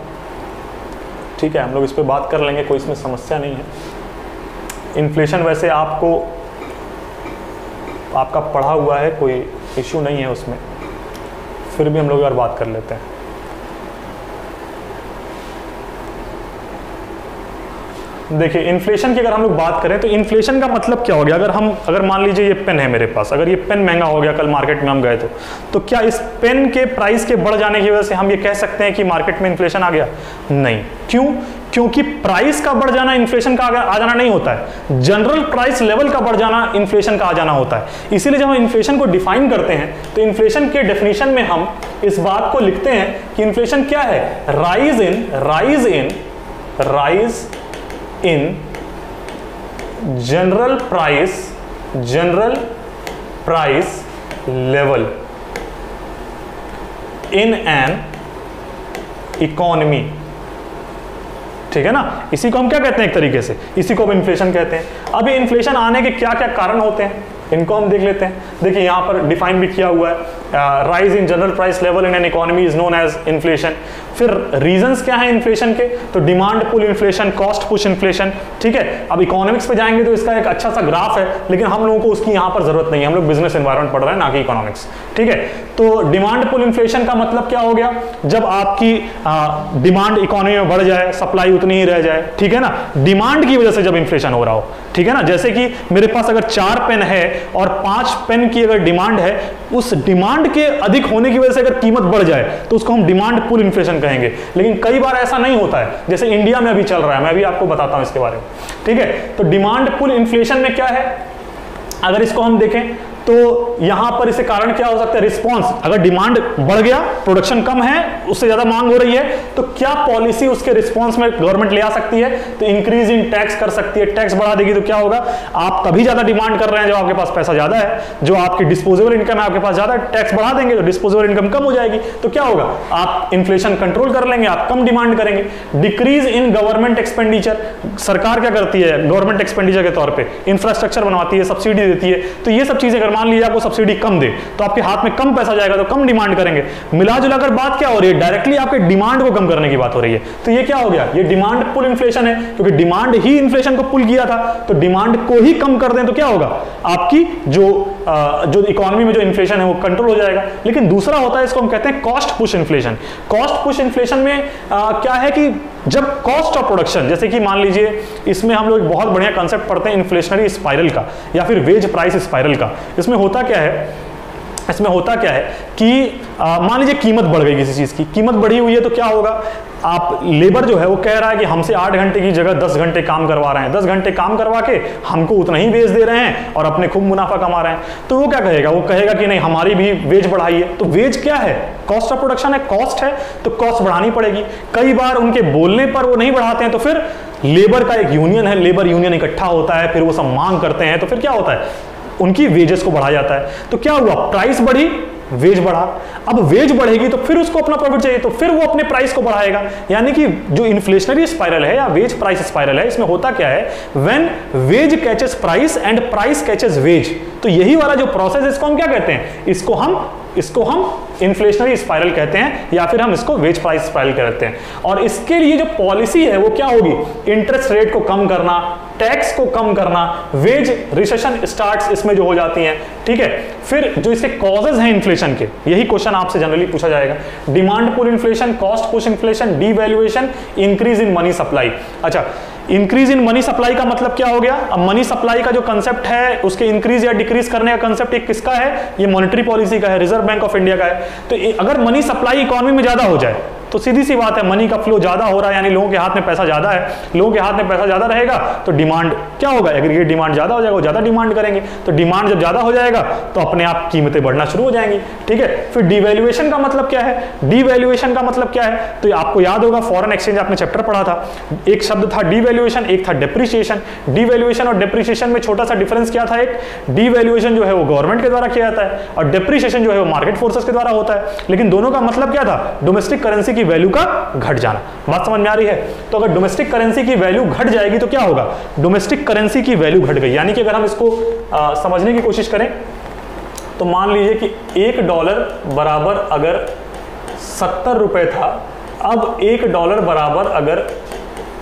ठीक है। हम लोग इस पर बात कर लेंगे, कोई इसमें समस्या नहीं है। इन्फ्लेशन वैसे आपका पढ़ा हुआ है, कोई इश्यू नहीं है उसमें, फिर भी हम लोग यार बात कर लेते हैं। देखिए इन्फ्लेशन की अगर हम लोग बात करें तो इन्फ्लेशन का मतलब क्या हो गया। अगर मान लीजिए ये पेन है मेरे पास, अगर ये पेन महंगा हो गया, कल मार्केट में हम गए तो क्या इस पेन के प्राइस के बढ़ जाने की वजह से हम ये कह सकते हैं कि मार्केट में इन्फ्लेशन आ गया? नहीं। क्यों? क्योंकि प्राइस का बढ़ जाना इन्फ्लेशन का आ जाना नहीं होता है, जनरल प्राइस लेवल का बढ़ जाना इन्फ्लेशन का आ जाना होता है। इसीलिए जब हम इन्फ्लेशन को डिफाइन करते हैं तो इन्फ्लेशन के डेफिनेशन में हम इस बात को लिखते हैं कि इन्फ्लेशन क्या है, rise in general price level in an economy, ठीक है ना। इसी को हम क्या कहते हैं, एक तरीके से इसी को हम इन्फ्लेशन कहते हैं। अब ये इन्फ्लेशन आने के क्या क्या कारण होते हैं, इनको हम देख लेते हैं। देखिए यहाँ पर डिफाइन भी किया हुआ है, rise in general price level in an economy is known as inflation. फिर रीजंस क्या है इन्फ्लेशन के, तो demand pull inflation, cost push inflation, ठीक है। अब इकोनॉमिक्स पे जाएंगे तो इसका एक अच्छा सा ग्राफ है, लेकिन हम लोगों को उसकी यहाँ पर जरूरत नहीं है, हम लोग बिजनेस एनवायरनमेंट पढ़ रहे हैं ना कि इकोनॉमिक्स, ठीक है। तो डिमांड पुल इन्फ्लेशन का मतलब क्या हो गया, जब आपकी डिमांड इकोनॉमी में बढ़ जाए, सप्लाई उतनी ही रह जाए, ठीक है ना, डिमांड की वजह से जब इन्फ्लेशन हो रहा हो, ठीक है ना। जैसे कि मेरे पास अगर 4 पेन है और 5 पेन की अगर डिमांड है, उस डिमांड के अधिक होने की वजह से अगर कीमत बढ़ जाए तो उसको हम डिमांड पुल इन्फ्लेशन कहेंगे। लेकिन कई बार ऐसा नहीं होता है, जैसे इंडिया में अभी चल रहा है, मैं भी आपको बताता हूं इसके बारे में, ठीक है। तो डिमांड पुल इन्फ्लेशन में क्या है, अगर इसको हम देखें तो यहां पर इससे कारण क्या हो सकता है, रिस्पांस। अगर डिमांड बढ़ गया, प्रोडक्शन कम है, उससे ज्यादा मांग हो रही है, तो क्या पॉलिसी उसके रिस्पांस में गवर्नमेंट ले आ सकती है, तो इंक्रीज इन टैक्स कर सकती है। टैक्स बढ़ा देगी तो क्या होगा, आप तभी ज्यादा डिमांड कर रहे हैं जब आपके पास पैसा ज्यादा है, जो आपकी डिस्पोजेबल इनकम है आपके पास ज्यादा है, टैक्स बढ़ा देंगे तो डिस्पोजेबल इनकम कम हो जाएगी, तो क्या होगा, आप इन्फ्लेशन कंट्रोल कर लेंगे, आप कम डिमांड करेंगे। डिक्रीज इन गवर्नमेंट एक्सपेंडिचर, सरकार क्या करती है गवर्नमेंट एक्सपेंडिचर के तौर पर, इंफ्रास्ट्रक्चर बनवाती है, सब्सिडी देती है, तो ये सब चीजें मान लीजिए आपको सब्सिडी कम दे तो आपके हाथ में कम पैसा जाएगा, तो कम डिमांड करेंगे। मिला जुलाकर बात क्या हो रही है, डायरेक्टली आपके डिमांड को कम करने की बात हो रही है। तो ये क्या हो गया, ये डिमांड पुल इन्फ्लेशन है, क्योंकि डिमांड ही इन्फ्लेशन को पुल किया था, तो डिमांड को ही कम कर दें तो क्या होगा, आपकी जो इकोनॉमी में जो इन्फ्लेशन है वो कंट्रोल हो जाएगा। लेकिन दूसरा होता है, इसको हम कहते हैं cost push inflation. Cost push inflation में क्या है कि जब कॉस्ट ऑफ प्रोडक्शन, जैसे कि मान लीजिए इसमें हम लोग बहुत बढ़िया कंसेप्ट पढ़ते हैं इन्फ्लेशनरी स्पाइरल का या फिर वेज प्राइस स्पाइरल का। इसमें होता क्या है कि मान लीजिए कीमत बढ़ गई, किसी चीज की कीमत बढ़ी हुई है, तो क्या होगा, आप लेबर जो है वो कह रहा है कि हमसे 8 घंटे की जगह 10 घंटे काम करवा रहे हैं, 10 घंटे काम करवा के हमको उतना ही वेज दे रहे हैं और अपने खूब मुनाफा कमा रहे हैं। तो वो क्या कहेगा, वो कहेगा कि नहीं हमारी भी वेज बढ़ाई है। तो वेज क्या है, कॉस्ट ऑफ प्रोडक्शन है, कॉस्ट है, तो कॉस्ट बढ़ानी पड़ेगी। कई बार उनके बोलने पर वो नहीं बढ़ाते हैं, तो फिर लेबर का एक यूनियन है, लेबर यूनियन इकट्ठा होता है, फिर वो सब मांग करते हैं, तो फिर क्या होता है, उनकी वेजेस को बढ़ाया जाता है। तो क्या हुआ, प्राइस बढ़ी, वेज बढ़ा। अब वेज बढ़ेगी तो फिर उसको अपना प्रॉफिट चाहिए, तो फिर वो अपने प्राइस को बढ़ाएगा। यानी कि जो इन्फ्लेशनरी स्पाइरल है या वेज प्राइस स्पाइरल है, इसमें होता क्या है, when wage catches price and price catches wage, तो यही वाला जो प्रोसेस है इसको हम क्या कहते हैं, इसको हम इन्फ्लेशनरी स्पाइरल कहते हैं, या फिर हम इसको वेज प्राइस स्पाइरल कहते हैं। और इसके लिए जो पॉलिसी है वो क्या होगी, इंटरेस्ट रेट को कम करना, टैक्स को कम करना, वेज रिसेशन स्टार्ट्स इसमें जो हो जाती हैं, ठीक है। फिर जो इसके कॉजेज हैं इन्फ्लेशन के, यही क्वेश्चन आपसे जनरली पूछा जाएगा, demand pull inflation, cost push inflation, devaluation, increase in money supply. अच्छा, इंक्रीज इन मनी सप्लाई का मतलब क्या हो गया, अब मनी सप्लाई का जो कंसेप्ट है उसके इंक्रीज या डिक्रीज करने का कंसेप्ट एक किसका है, ये मॉनेटरी पॉलिसी का है, रिजर्व बैंक ऑफ इंडिया का है। तो अगर मनी सप्लाई इकोनॉमी में ज्यादा हो जाए तो सीधी सी बात है, मनी का फ्लो ज्यादा हो रहा है, यानी लोगों के हाथ में पैसा ज्यादा है, लोगों के हाथ में पैसा ज्यादा रहेगा तो डिमांड क्या होगा, एग्रीगेट डिमांड ज्यादा हो जाएगा, वो ज्यादा डिमांड करेंगे, तो डिमांड जब ज्यादा हो जाएगा तो अपने आप कीमतें बढ़ना शुरू हो जाएंगी, ठीक है। फिर डिवैल्यूएशन का मतलब क्या है, डिवैल्यूएशन का मतलब क्या है, तो आपको याद होगा फॉरेन एक्सचेंज आपने चैप्टर पढ़ा था, एक शब्द था डिवैल्यूएशन, एक था डेप्रिसिएशन। डिवैल्यूएशन और डेप्रिसिएशन में छोटा सा डिफरेंस क्या था, एक डिवैल्यूएशन जो है वो गवर्नमेंट के द्वारा किया जाता है और डेप्रिसिएशन जो है वो मार्केट फोर्सेस के द्वारा होता है। लेकिन दोनों का मतलब क्या था, डोमेस्टिक करेंसी की वैल्यू का घट जाना। बात समझ में आ रही है, तो अगर डोमेस्टिक करेंसी की वैल्यू घट जाएगी तो क्या होगा, डोमेस्टिक करेंसी की वैल्यू घट गई, यानी कि अगर हम इसको समझने की कोशिश करें तो मान लीजिए कि $1 बराबर अगर 70 रुपए था, अब $1 बराबर अगर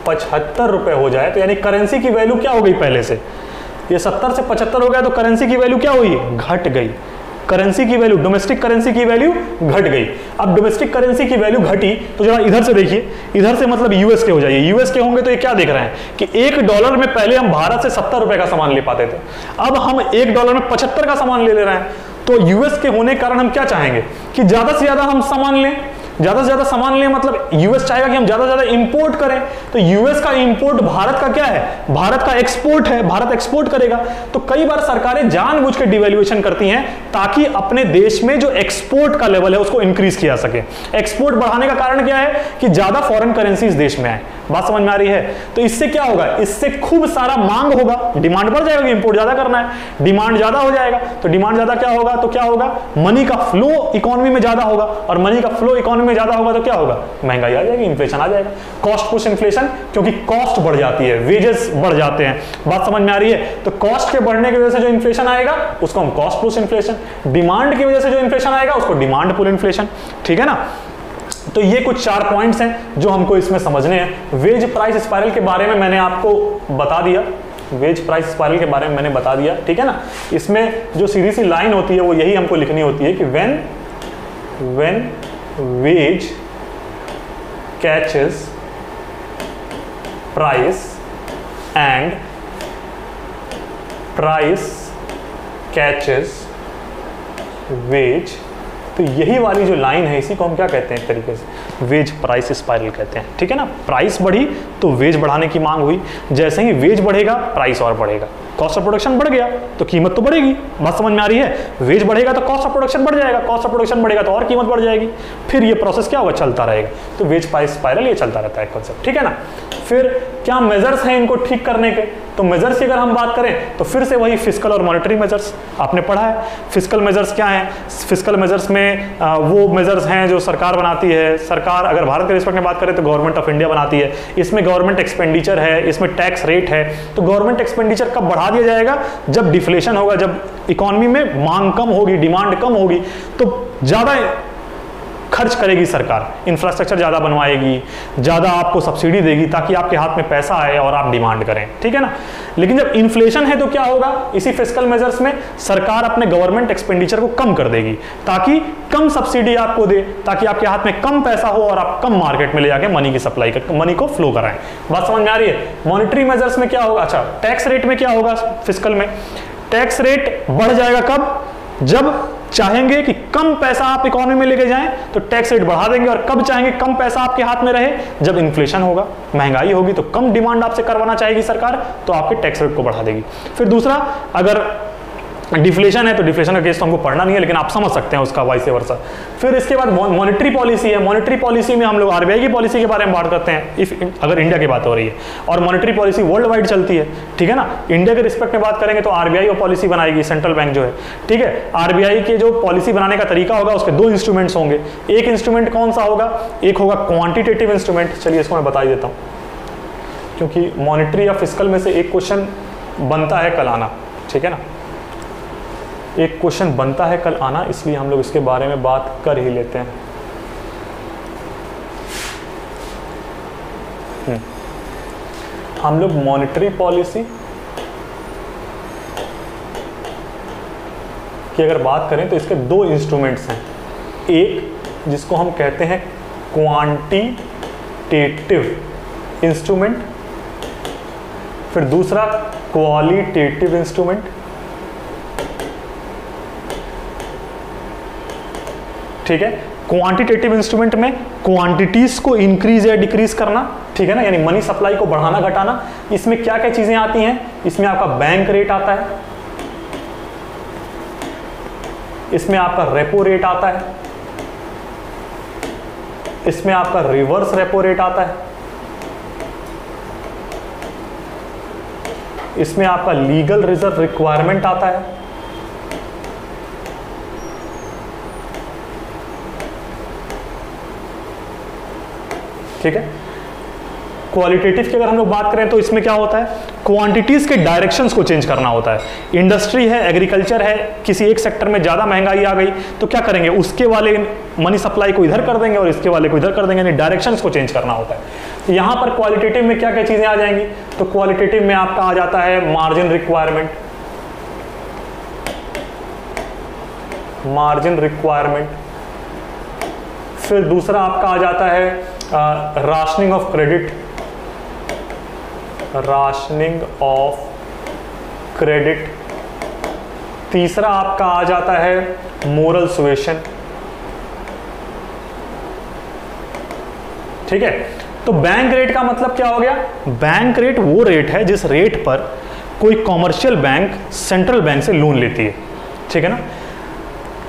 75 रुपए हो जाए, तो यानी करेंसी की वैल्यू क्या हो गई, पहले से ये 70 से 75 हो गया तो करेंसी की वैल्यू क्या हुई, घट गई। करेंसी की वैल्यू, डोमेस्टिक करेंसी की वैल्यू घट गई। अब डोमेस्टिक करेंसी की वैल्यू घटी तो जरा इधर से देखिए, इधर से मतलब यूएस के हो जाइए, यूएस के होंगे तो ये क्या देख रहे हैं कि $1 में पहले हम भारत से 70 रुपए का सामान ले पाते थे, अब हम $1 में 75 का सामान ले रहे हैं। तो यूएस के होने के कारण हम क्या चाहेंगे कि ज्यादा से ज्यादा हम सामान लें, ज्यादा से ज्यादा सामान लें, मतलब यूएस चाहेगा कि हम ज्यादा से ज्यादा इंपोर्ट करें। तो यूएस का इंपोर्ट भारत का क्या है, भारत का एक्सपोर्ट है, भारत एक्सपोर्ट करेगा। तो कई बार सरकारें जानबूझ के डिवैल्यूएशन करती हैं ताकि अपने देश में जो एक्सपोर्ट का लेवल है उसको इंक्रीज किया सके। एक्सपोर्ट बढ़ाने का कारण क्या है कि ज्यादा फॉरेन करेंसीज देश में आए, बात समझ में आ रही है? तो इससे क्या होगा, इससे खूब सारा मांग होगा, डिमांड बढ़ जाएगा, इंपोर्ट ज्यादा करना है, डिमांड ज्यादा हो जाएगा, तो डिमांड ज्यादा क्या होगा, तो क्या होगा, मनी का फ्लो इकोनॉमी में ज्यादा होगा, और मनी का फ्लो इकोनॉमी में ज्यादा होगा तो क्या होगा, महंगाई आ जाएगी, इन्फ्लेशन आ जाएगा, कॉस्ट पुश इन्फ्लेशन, क्योंकि कॉस्ट बढ़ जाती है, वेजेस बढ़ जाते हैं। बात समझ में आ रही है? तो कॉस्ट के बढ़ने की वजह से जो इन्फ्लेशन आएगा उसको हम कॉस्ट पुश इन्फ्लेशन, डिमांड की वजह से जो इन्फ्लेशन आएगा उसको डिमांड पुल इन्फ्लेशन, ठीक है ना। तो ये कुछ 4 पॉइंट्स हैं जो हमको इसमें समझने हैं। वेज प्राइस स्पाइरल के बारे में मैंने आपको बता दिया, वेज प्राइस स्पाइरल के बारे में मैंने बता दिया, ठीक है ना। इसमें जो सीधी सी लाइन होती है वो यही हमको लिखनी होती है कि when wage catches price and price catches wage, तो यही वाली जो लाइन है इसी को हम क्या कहते हैं, एक तरीके से वेज प्राइस स्पाइरल कहते हैं, ठीक है ना। प्राइस बढ़ी तो वेज बढ़ाने की मांग हुई, जैसे ही वेज बढ़ेगा प्राइस और बढ़ेगा, कॉस्ट ऑफ प्रोडक्शन बढ़ गया तो कीमत तो बढ़ेगी, बात समझ में आ रही है। वेज बढ़ेगा तो कॉस्ट ऑफ प्रोडक्शन बढ़ जाएगा, कॉस्ट ऑफ प्रोडक्शन बढ़ेगा तो और कीमत बढ़ जाएगी, फिर ये प्रोसेस क्या होगा, चलता रहेगा। तो वेज प्राइस स्पाइरल ये चलता रहता है कॉन्सेप्ट, ठीक है ना। फिर क्या मेजर्स हैं इनको ठीक करने के, तो मेजर्स की अगर हम बात करें तो फिर से वही फिस्कल और मॉनेटरी मेजर्स आपने पढ़ा है। फिस्कल मेजर्स क्या हैं, फिस्कल मेजर्स में वो मेजर्स हैं जो सरकार बनाती है, सरकार अगर भारत के रिस्पेक्ट में बात करें तो गवर्नमेंट ऑफ इंडिया बनाती है, इसमें गवर्नमेंट एक्सपेंडिचर है, इसमें टैक्स रेट है। तो गवर्नमेंट एक्सपेंडिचर कब बढ़ा दिया जाएगा, जब डिफ्लेशन होगा, जब इकोनॉमी में मांग कम होगी, डिमांड कम होगी, तो ज्यादा खर्च करेगी सरकार, इंफ्रास्ट्रक्चर ज्यादा बनवाएगी, ज्यादा आपको सब्सिडी देगी ताकि आपके हाथ में पैसा आए और आप डिमांड करें, ठीक है ना। लेकिन जब इन्फ्लेशन है तो क्या होगा, इसी फिस्कल मेजर्स में सरकार अपने गवर्नमेंट एक्सपेंडिचर को कम कर देगी ताकि कम सब्सिडी आपको दे, ताकि आपके हाथ में कम पैसा हो और आप कम मार्केट में ले जाके मनी की सप्लाई कर, मनी को फ्लो कराएं। बात समझ में आ रही है? मॉनेटरी मेजर्स में क्या होगा, अच्छा टैक्स रेट में क्या होगा, फिस्कल में टैक्स रेट बढ़ जाएगा कब, जब चाहेंगे कि कम पैसा आप इकोनॉमी में लेके जाएं तो टैक्स रेट बढ़ा देंगे, और कब चाहेंगे कम पैसा आपके हाथ में रहे, जब इन्फ्लेशन होगा, महंगाई होगी, तो कम डिमांड आपसे करवाना चाहेगी सरकार तो आपके टैक्स रेट को बढ़ा देगी। फिर दूसरा, अगर डिफ्लेशन है तो डिफ्लेशन का केस तो हमको पढ़ना नहीं है, लेकिन आप समझ सकते हैं उसका वाइस वर्सा। फिर इसके बाद मॉनेटरी पॉलिसी है, मॉनेटरी पॉलिसी में हम लोग आरबीआई की पॉलिसी के बारे में बात करते हैं अगर इंडिया की बात हो रही है, और मॉनेटरी पॉलिसी वर्ल्ड वाइड चलती है, ठीक है ना। इंडिया के रिस्पेक्ट में बात करेंगे तो आरबीआई वो पॉलिसी बनाएगी, सेंट्रल बैंक जो है, ठीक है। आरबीआई के जो पॉलिसी बनाने का तरीका होगा उसके 2 इंस्ट्रूमेंट्स होंगे। एक इंस्ट्रूमेंट कौन सा होगा, एक होगा क्वांटिटेटिव इंस्ट्रूमेंट, चलिए इसको मैं बता ही देता हूँ, क्योंकि मॉनेटरी या फिस्कल में से एक क्वेश्चन बनता है कल आना, ठीक है ना, एक क्वेश्चन बनता है कल आना, इसलिए हम लोग इसके बारे में बात कर ही लेते हैं। हम लोग मॉनेटरी पॉलिसी की अगर बात करें तो इसके 2 इंस्ट्रूमेंट्स हैं, एक जिसको हम कहते हैं क्वांटिटेटिव इंस्ट्रूमेंट, फिर दूसरा क्वालिटेटिव इंस्ट्रूमेंट। ठीक है, क्वांटिटेटिव इंस्ट्रूमेंट में क्वांटिटीज को इंक्रीज या डिक्रीज करना, ठीक है ना, यानी मनी सप्लाई को बढ़ाना घटाना। इसमें क्या क्या चीजें आती हैं, इसमें आपका बैंक रेट आता है, इसमें आपका रेपो रेट आता है, इसमें आपका रिवर्स रेपो रेट आता है, इसमें आपका लीगल रिजर्व रिक्वायरमेंट आता है, ठीक है। क्वालिटेटिव की अगर हम लोग बात करें तो इसमें क्या होता है, क्वांटिटीज के डायरेक्शंस को चेंज करना होता है। इंडस्ट्री है, एग्रीकल्चर है, किसी एक सेक्टर में ज्यादा महंगाई आ गई तो क्या करेंगे, उसके वाले मनी सप्लाई को इधर कर देंगे और इसके वाले को इधर कर देंगे, यानी डायरेक्शंस को चेंज करना होता है। तो यहां पर क्वालिटेटिव में क्या क्या चीजें आ जाएंगी, तो क्वालिटेटिव में आपका आ जाता है मार्जिन रिक्वायरमेंट, मार्जिन रिक्वायरमेंट, फिर दूसरा आपका आ जाता है rationing of credit, rationing of credit, तीसरा आपका आ जाता है मोरल सुएशन, ठीक है। तो बैंक रेट का मतलब क्या हो गया, बैंक रेट वो रेट है जिस रेट पर कोई कॉमर्शियल बैंक सेंट्रल बैंक से लोन लेती है, ठीक है ना।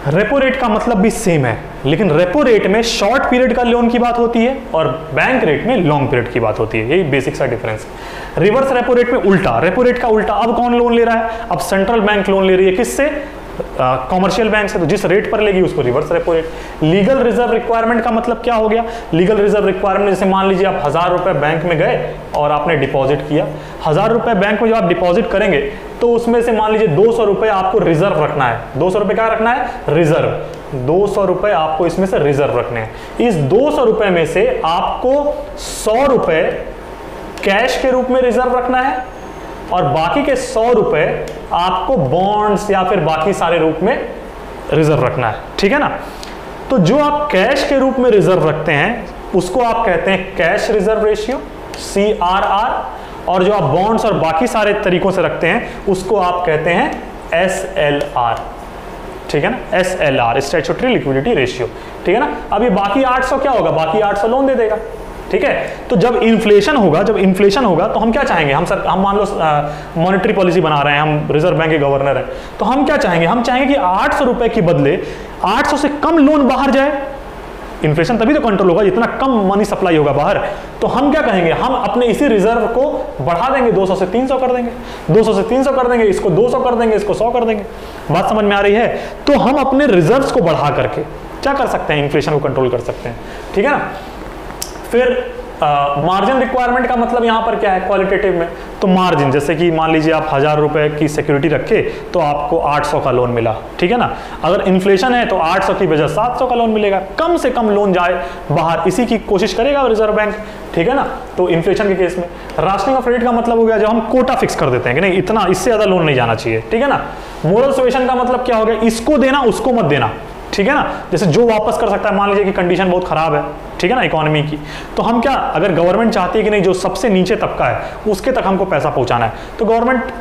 रेपो रेट का मतलब भी सेम है, लेकिन रेपो रेट में शॉर्ट पीरियड का लोन की बात होती है और बैंक रेट में लॉन्ग पीरियड की बात होती है। यही बेसिक सा डिफरेंस है। रिवर्स रेपो रेट में उल्टा, रेपो रेट का उल्टा। अब कौन लोन ले रहा है? अब सेंट्रल बैंक लोन ले रही है। किससे? कॉमर्शियल बैंक से। तो जिस रेट पर लेगी उसको reverse repo rate. Legal reserve requirement का मतलब क्या हो गया? लीगल रिजर्व रिक्वायरमेंट जैसे मान लीजिए आप 1000 रुपए बैंक में गए और आपने डिपॉजिट किया। 1000 रुपए बैंक में जब आप डिपॉजिट करेंगे तो उसमें से मान लीजिए 200 रुपए आपको रिजर्व रखना है। 200 रुपए क्या रखना है? रिजर्व। 200 रुपए आपको इसमें से रिजर्व रखने हैं। इस 200 रुपए में से आपको 100 रुपए कैश के रूप में रिजर्व रखना है और बाकी के 100 रुपए आपको बॉन्ड्स या फिर बाकी सारे रूप में रिजर्व रखना है। ठीक है ना? तो जो आप कैश के रूप में रिजर्व रखते हैं उसको आप कहते हैं कैश रिजर्व रेशियो, CRR, और जो आप बॉन्ड्स और बाकी सारे तरीकों से रखते हैं उसको आप कहते हैं SLR। ठीक है ना? SLR, statutory liquidity ratio. ठीक है ना? अब ये बाकी 800 क्या होगा? बाकी 800 लोन दे देगा। ठीक है? तो जब इन्फ्लेशन होगा तो हम क्या चाहेंगे? हम मान लो मॉनेटरी पॉलिसी बना रहे हैं, हम रिजर्व बैंक के गवर्नर हैं, तो हम क्या चाहेंगे? हम चाहेंगे कि 800 रुपए के बदले 800 से कम लोन बाहर जाए। इन्फ्लेशन तभी तो कंट्रोल होगा जितना कम मनी सप्लाई होगा बाहर। तो हम क्या कहेंगे? हम अपने इसी रिजर्व को बढ़ा देंगे, 200 से 300 कर देंगे, 200 से 300 कर देंगे, इसको 200 कर देंगे, इसको 100 कर देंगे। बात समझ में आ रही है? तो हम अपने रिजर्व्स को बढ़ा करके क्या कर सकते हैं? इन्फ्लेशन को कंट्रोल कर सकते हैं। ठीक है ना? फिर मार्जिन रिक्वायरमेंट का मतलब यहां पर क्या है क्वालिटेटिव में? तो मार्जिन, जैसे कि मान लीजिए आप 1000 रुपए की सिक्योरिटी रखे तो आपको 800 का लोन मिला। ठीक है ना? अगर इन्फ्लेशन है तो 800 की वजह 700 का लोन मिलेगा। कम से कम लोन जाए बाहर, इसी की कोशिश करेगा रिजर्व बैंक। ठीक है ना? तो इन्फ्लेशन के केस में राशनिंग ऑफ रेट का मतलब हो गया जब हम कोटा फिक्स कर देते हैं कि नहीं इतना, इससे ज्यादा लोन नहीं जाना चाहिए। ठीक है ना? मोरल सुएशन का मतलब क्या हो गया? इसको देना उसको मत देना। ठीक है ना? जैसे जो वापस कर सकता है, मान लीजिए कि कंडीशन बहुत खराब है, ठीक है ना, इकोनॉमी की, तो हम क्या, अगर गवर्नमेंट चाहती है कि नहीं जो सबसे नीचे तबका है उसके तक हमको पैसा पहुंचाना है, तो गवर्नमेंट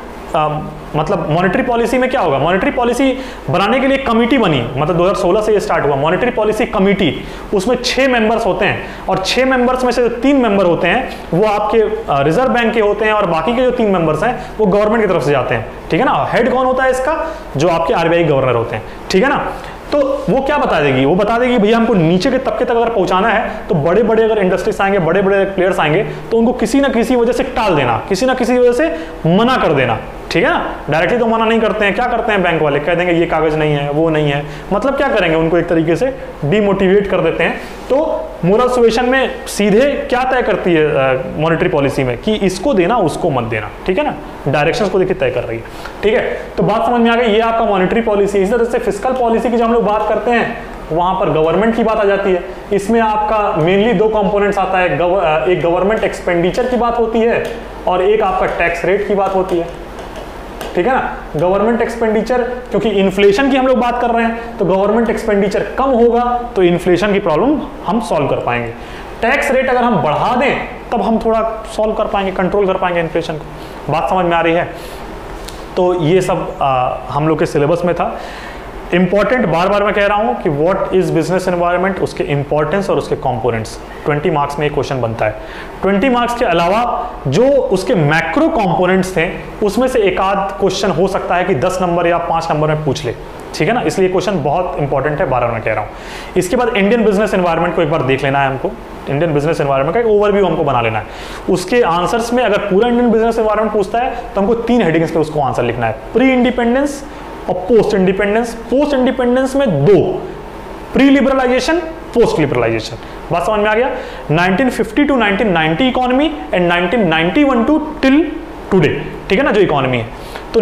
मतलब मॉनेटरी पॉलिसी में क्या होगा? मॉनेटरी पॉलिसी बनाने के लिए कमिटी बनी, मतलब 2016 से ये स्टार्ट हुआ मॉनेटरी पॉलिसी कमिटी। उसमें 6 मेंबर्स होते हैं और 6 मेंबर्स में से 3 मेंबर होते हैं वो आपके रिजर्व बैंक के होते हैं और बाकी के जो 3 मेंबर्स हैं वो गवर्नमेंट की तरफ से जाते हैं। ठीक है ना? हेड कौन होता है इसका? जो आपके RBI गवर्नर होते हैं। ठीक है ना? तो वो क्या बता देगी? वो बता देगी भैया हमको नीचे के तबके तक अगर पहुंचाना है तो बड़े बड़े अगर इंडस्ट्रीज आएंगे, बड़े बड़े प्लेयर्स आएंगे तो उनको किसी ना किसी वजह से टाल देना, किसी ना किसी वजह से मना कर देना। ठीक है ना? डायरेक्टली तो मना नहीं करते हैं। क्या करते हैं बैंक वाले? कह देंगे ये कागज नहीं है, वो नहीं है। मतलब क्या करेंगे? उनको एक तरीके से डिमोटिवेट कर देते हैं। तो मोरल सुएशन में सीधे क्या तय करती है मॉनेटरी पॉलिसी में कि इसको देना उसको मत देना। ठीक है ना? डायरेक्शंस को देखिए तय कर रही है। ठीक है? तो बात समझ में आ गई, ये आपका मॉनेटरी पॉलिसी। इस तरह से फिस्कल पॉलिसी की जब हम लोग बात करते हैं वहां पर गवर्नमेंट की बात आ जाती है। इसमें आपका मेनली 2 कंपोनेंट्स आता है, एक गवर्नमेंट एक्सपेंडिचर की बात होती है और एक आपका टैक्स रेट की बात होती है। ठीक है ना? गवर्नमेंट एक्सपेंडिचर, क्योंकि इन्फ्लेशन की हम लोग बात कर रहे हैं तो गवर्नमेंट एक्सपेंडिचर कम होगा तो इन्फ्लेशन की प्रॉब्लम हम सॉल्व कर पाएंगे। टैक्स रेट अगर हम बढ़ा दें तब हम थोड़ा सॉल्व कर पाएंगे, कंट्रोल कर पाएंगे इन्फ्लेशन को। बात समझ में आ रही है? तो ये सब हम लोग के सिलेबस में था। इंपॉर्टेंट बार बार मैं कह रहा हूं कि व्हाट इज बिजनेस एनवायरनमेंट, उसके इंपॉर्टेंस और उसके कंपोनेंट्स 20 मार्क्स में एक क्वेश्चन बनता है। 20 मार्क्स के अलावा जो उसके मैक्रो कंपोनेंट्स थे उसमें से एक आध क्वेश्चन हो सकता है कि 10 नंबर या 5 नंबर में पूछ ले। ठीक है ना? इसलिए क्वेश्चन बहुत इंपॉर्टेंट है, बार बार मैं कह रहा हूं। इसके बाद इंडियन बिजनेस एनवायरनमेंट को एक बार देख लेना है हमको। इंडियन बिजनेस एनवायरनमेंट का एक ओवरव्यू हमको बना लेना है। उसके आंसर्स में अगर पूरा इंडियन बिजनेस एनवायरनमेंट पूछता है तो हमको 3 हेडिंग्स पे उसको आंसर लिखना है, प्री इंडिपेंडेंस और पोस्ट इंडिपेंडेंस। पोस्ट इंडिपेंडेंस में 2, प्री लिबरलाइजेशन, पोस्ट लिबरलाइजेशन। बात समझ में आ गया? 1950 to 1990 economy and 1991 to till today. ठीक है ना? जो इकोनॉमी है तो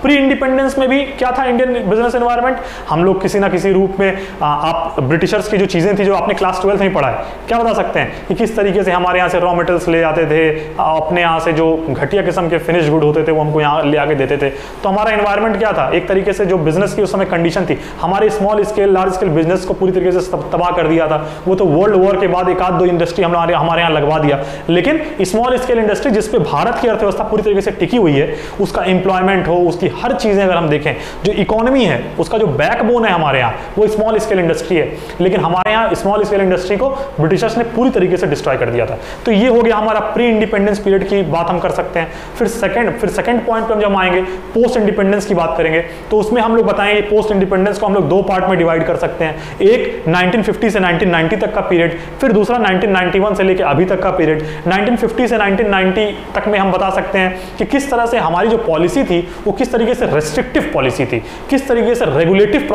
प्री इंडिपेंडेंस में भी क्या था इंडियन बिजनेस एनवायरनमेंट? हम लोग किसी ना किसी रूप में आप ब्रिटिशर्स की जो चीजें थी जो आपने क्लास 12 में पढ़ा है, क्या बता सकते हैं कि किस तरीके से हमारे यहाँ से रॉ मटेरियल्स ले जाते थे, अपने यहाँ से जो घटिया किस्म के फिनिश गुड होते थे वो हमको यहाँ ले आके देते थे। तो हमारा एनवायरनमेंट क्या था? एक तरीके से जो बिजनेस की उस समय कंडीशन थी, हमारे small scale large scale business को पूरी तरीके से तबाह कर दिया था। वो तो वर्ल्ड वॉर के बाद 1-2 इंडस्ट्री हमारे यहाँ लगवा दिया, लेकिन स्मॉल स्केल इंडस्ट्री जिसपे भारत की अर्थव्यवस्था पूरी तरीके से टिकी हुई है उसका एम्प्लॉयमेंट हो, उसकी हर चीज़ें अगर हम देखें, जो इकोनॉमी है उसका जो बैकबोन है हमारे यहाँ वो स्मॉल स्केल इंडस्ट्री है, लेकिन हमारे यहाँ स्मॉल स्केल इंडस्ट्री को ब्रिटिशर्स ने पूरी तरीके से डिस्ट्रॉय कर दिया था। तो ये हो गया हमारा प्री इंडिपेंडेंस पीरियड की बात हम कर सकते हैं। फिर सेकंड पॉइंट पे हम जब आएंगे पोस्ट इंडिपेंडेंस की बात करेंगे, तो उसमें हम लोग बताएंगे पोस्ट इंडिपेंडेंस को हम लोग दो पार्ट में डिवाइड कर सकते हैं। एक 1950 से 1990 तक का पीरियड, फिर दूसरा 1991 से लेकर अभी तक का पीरियड। 1950 से 1990 तक में हम बता सकते हैं कि किस तरह से हमारी जो पॉलिसी थी वो किस तरीके से रेस्ट्रिक्टिव पॉलिसी थी, किस तरीके से रेगुलेटिव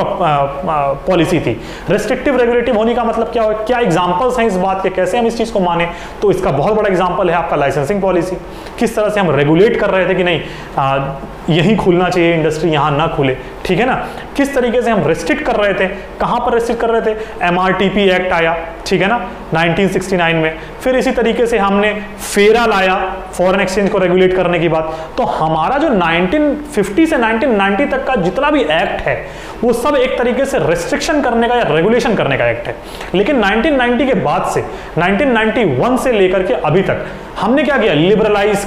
पॉलिसी थी। रेस्ट्रिक्टिव रेगुलेटिव होने का मतलब क्या हो, क्या एग्जांपल्स हैं इस बात के, कैसे हम इस चीज को माने। तो इसका बहुत बड़ा एग्जांपल है आपका लाइसेंसिंग पॉलिसी, किस तरह से हम रेगुलेट कर रहे थे कि नहीं यहीं खुलना चाहिए इंडस्ट्री, यहां ना खुले, ठीक है ना। किस तरीके से हम रेस्ट्रिक्ट कर रहे थे, कहां पर रेस्ट्रिक्ट कर रहे थे, MRTP एक्ट आया, ठीक है ना 1969 में। फिर इसी तरीके से हमने फेरा लाया फॉरेन एक्सचेंज को रेगुलेट करने की बात। तो हमारा जो 1950 से 1990 तक का जितना भी एक्ट है वो सब एक तरीके से रेस्ट्रिक्शन करने का या रेगुलेशन करने का एक्ट है। लेकिन 1990 के बाद से 1991 से लेकर के अभी तक हमने क्या किया, लिबरलाइज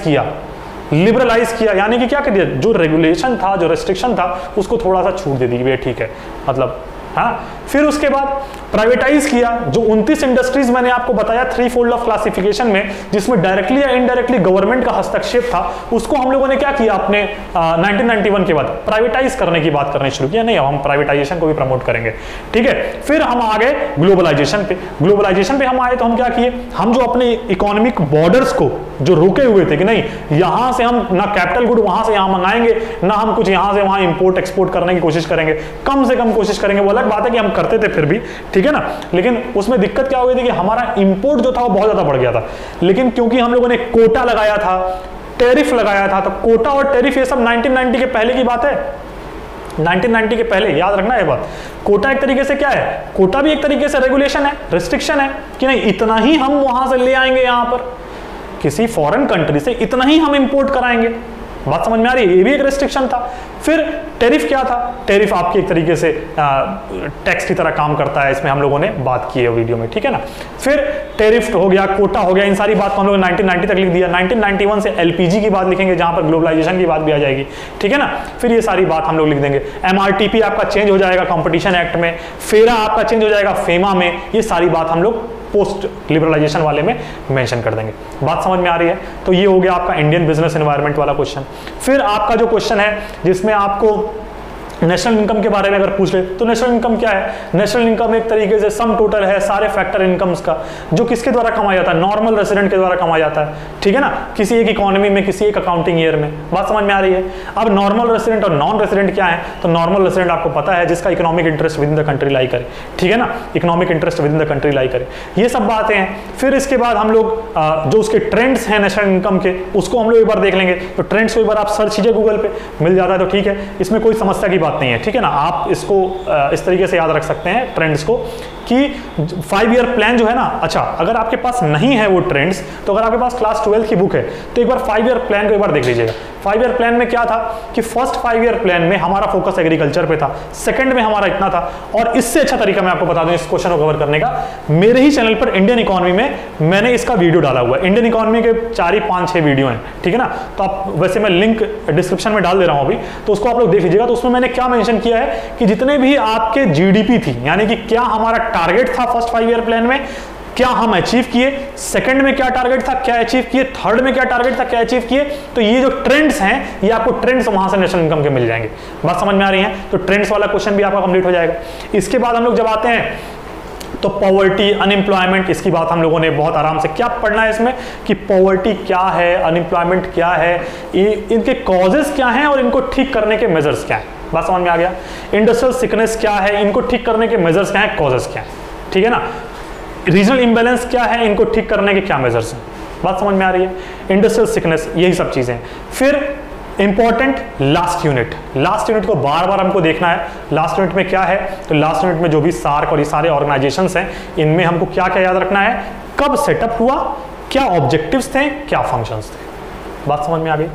किया, यानी कि क्या कर दिया, जो रेगुलेशन था, जो रेस्ट्रिक्शन था उसको थोड़ा सा छूट दे दी, वे ठीक है, मतलब हाँ। फिर उसके बाद प्राइवेटाइज किया, जो 29 इंडस्ट्रीज मैंने आपको बताया थ्री फोल्ड ऑफ क्लासिफिकेशन में, जिसमें डायरेक्टली या इनडायरेक्टली गवर्नमेंट का हस्तक्षेप था, उसको हम लोगों ने क्या किया अपने 1991 के बाद प्राइवेटाइज करने की बात करनी शुरू किया। नहीं, हम प्राइवेटाइजेशन को भी प्रमोट करेंगे, ठीक है। फिर हम आ गए ग्लोबलाइजेशन पे हम आए, तो हम क्या किए, हम जो अपने इकोनॉमिक बॉर्डर्स को जो रुके हुए थे कि नहीं यहां से हम ना कैपिटल गुड वहां से यहां मंगाएंगे, ना हम कुछ यहां से वहां इंपोर्ट एक्सपोर्ट करने की कोशिश करेंगे, कम से कम कोशिश करेंगे। वो अलग बात है कि हम करते थे फिर भी, ठीक है ना, लेकिन उसमें दिक्कत क्या हो गई थी कि हमारा इंपोर्ट जो था वो बहुत ज्यादा बढ़ गया था। लेकिन क्योंकि हम लोगों ने कोटा लगाया था, टैरिफ लगाया था, तो कोटा और टैरिफ ये सब 1990 के पहले की बात है। 1990 के पहले, याद रखना ये बात। कोटा एक तरीके से क्या है, कोटा भी एक तरीके से रेगुलेशन है, रेस्ट्रिक्शन है कि नहीं इतना ही हम वहां से ले आएंगे, यहां पर किसी फॉरेन कंट्री से इतना ही हम इंपोर्ट कराएंगे। बात समझ में आ रही है, ये भी एक रेस्ट्रिक्शन था। फिर टैरिफ क्या था, टैरिफ आपकी एक तरीके से टैक्स की तरह काम करता है, इसमें हम लोगों ने बात की है वीडियो में, ठीक है ना। फिर टैरिफ हो गया, कोटा हो गया, इन सारी बात को हम लोग 1990 तक लिख दिया। 1991 से LPG की बात लिखेंगे, जहां पर ग्लोबलाइजेशन की बात भी आ जाएगी, ठीक है ना। फिर ये सारी बात हम लोग लिख देंगे। MRTP आपका चेंज हो जाएगा कंपटीशन एक्ट में, फेरा आपका चेंज हो जाएगा फेमा में, ये सारी बात हम लोग पोस्ट लिबरलाइजेशन वाले में मेंशन कर देंगे। बात समझ में आ रही है। तो ये हो गया आपका इंडियन बिजनेस एनवायरनमेंट वाला क्वेश्चन। फिर आपका जो क्वेश्चन है जिसमें आपको नेशनल इनकम के बारे में अगर पूछ ले, तो नेशनल इनकम क्या है, नेशनल इनकम एक तरीके से सम टोटल है सारे फैक्टर इनकम्स का, जो किसके द्वारा कमाया जाता है, नॉर्मल रेसिडेंट के द्वारा कमाया जाता है, ठीक है ना, किसी एक इकोनॉमी में, किसी एक अकाउंटिंग ईयर में। बात समझ में आ रही है। अब नॉर्मल रेसिडेंट और नॉन रेसिडेंट क्या है, तो नॉर्मल रेसिडेंट आपको पता है जिसका economic interest within the country lie करे, ठीक है ना, economic interest within the country lie करे, ये सब बातें हैं। फिर इसके बाद हम लोग जो उसके ट्रेंड्स हैं नेशनल इनकम के, उसको हम लोग एक बार देख लेंगे। तो ट्रेंड्स को एक बार आप सर्च कीजिए गूगल पे, मिल जाता है, तो ठीक है, इसमें कोई समस्या की बात नहीं है, ठीक है ना। आप इसको इस तरीके से याद रख सकते हैं ट्रेंड्स को कि 5 ईयर प्लान जो है ना, अच्छा अगर आपके पास नहीं है वो ट्रेंड्स, तो अगर आपके पास क्लास 12 की बुक है तो एक बार 5 ईयर प्लान को एक बार देख लीजिएगा। 5 ईयर प्लान में क्या था कि फर्स्ट 5 ईयर प्लान में हमारा फोकस एग्रीकल्चर पे था, सेकंड में हमारा इतना था। और इससे अच्छा तरीका मैं आपको बता दूं इस क्वेश्चन को कवर करने का, मेरे ही चैनल पर इंडियन इकोनॉमी में मैंने इसका वीडियो डाला हुआ है। इंडियन इकोनॉमी के 4-5-6 वीडियो हैं, ठीक है ना। तो आप वैसे मैं लिंक डिस्क्रिप्शन में डाल दे रहा हूं अभी, तो उसको आप लोग देख लीजिएगा। तो उसमें मैंने क्या मेंशन किया है कि जितने भी आपके GDP थी, यानी कि क्या हमारा टारगेट था फर्स्ट 5 ईयर प्लान में, क्या हम अचीव किए, सेकंड में क्या टारगेट था, क्या अचीव किए, थर्ड में क्या टारगेट था, क्या अचीव किए। तो ये जो ट्रेंड्स हैं, ये आपको ट्रेंड्स वहां से नेशनल इनकम के मिल जाएंगे। बात समझ में आ रही है। तो ट्रेंड्स वाला क्वेश्चन भी आपका कंप्लीट हो जाएगा। इसके बाद हम लोग जब आते हैं तो पॉवर्टी, अनएम्प्लॉयमेंट, इसकी बात हम लोगों ने बहुत आराम से क्या पढ़ना है इसमें कि पॉवर्टी क्या है, अनएम्प्लॉयमेंट क्या है, इनके कॉजेस क्या हैं और इनको ठीक करने के मेजर्स क्या हैं। बात समझ में आ गया। इंडस्ट्रियल सिकनेस क्या है, इनको ठीक करने के मेजर्स क्या हैं, कॉजेस क्या हैं, ठीक है ना। रीजनल इंबैलेंस क्या है, इनको ठीक करने के क्या मेजर्स हैं। बात समझ में आ रही है। इंडस्ट्रियल सिकनेस, यही सब चीजें। फिर इंपॉर्टेंट लास्ट यूनिट को बार बार हमको देखना है। लास्ट यूनिट में क्या है, तो लास्ट यूनिट में जो भी सार्क और ये सारे ऑर्गेनाइजेशंस हैं, इनमें हमको क्या क्या याद रखना है, कब सेटअप हुआ, क्या ऑब्जेक्टिव्स थे, क्या फंक्शंस थे। बात समझ में आ गई।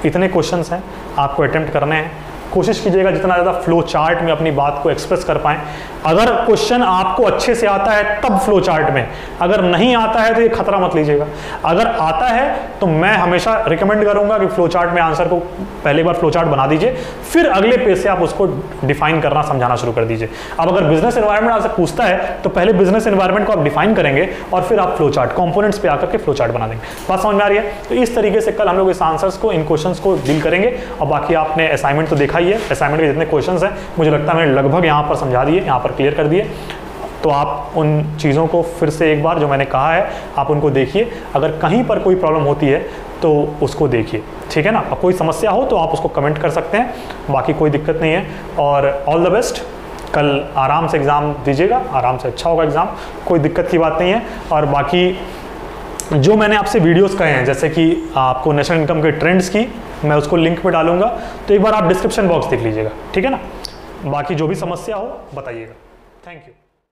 इतने क्वेश्चंस हैं, आपको अटेम्प्ट करने हैं। कोशिश कीजिएगा जितना ज़्यादा फ्लो चार्ट में अपनी बात को एक्सप्रेस कर पाएं। अगर क्वेश्चन आपको अच्छे से आता है तब फ्लो चार्ट में, अगर नहीं आता है तो ये खतरा मत लीजिएगा। अगर आता है तो मैं हमेशा रिकमेंड करूंगा कि फ्लो चार्ट में आंसर को पहले बार फ्लो चार्ट बना दीजिए, फिर अगले पेज से आप उसको डिफाइन करना समझाना शुरू कर दीजिए। अब अगर बिजनेस एनवायरनमेंट आपसे पूछता है तो पहले बिजनेस एनवायरनमेंट को आप डिफाइन करेंगे और फिर आप फ्लो चार्ट कंपोनेंट्स पे आकर के फ्लो चार्ट बना देंगे। बात समझ में आ रही है? तो इस तरीके से कल हम लोग इस आंसर्स को, इन क्वेश्चंस को डील करेंगे। और बाकी आपने असाइनमेंट तो देखा ही है, असाइनमेंट के जितने क्वेश्चंस हैं मुझे लगता है मैंने लगभग यहाँ पर समझा दिए, यहाँ पर क्लियर कर दिए। तो आप उन चीज़ों को फिर से एक बार जो मैंने कहा है आप उनको देखिए। अगर कहीं पर कोई प्रॉब्लम होती है तो उसको देखिए, ठीक है ना। और कोई समस्या हो तो आप उसको कमेंट कर सकते हैं, बाकी कोई दिक्कत नहीं है। और ऑल द बेस्ट, कल आराम से एग्ज़ाम दीजिएगा, आराम से अच्छा होगा एग्ज़ाम, कोई दिक्कत की बात नहीं है। और बाकी जो मैंने आपसे वीडियोस कहे हैं, जैसे कि आपको नेशनल इनकम के ट्रेंड्स की, मैं उसको लिंक में डालूंगा, तो एक बार आप डिस्क्रिप्शन बॉक्स देख लीजिएगा, ठीक है ना। बाकी जो भी समस्या हो बताइएगा। Thank you.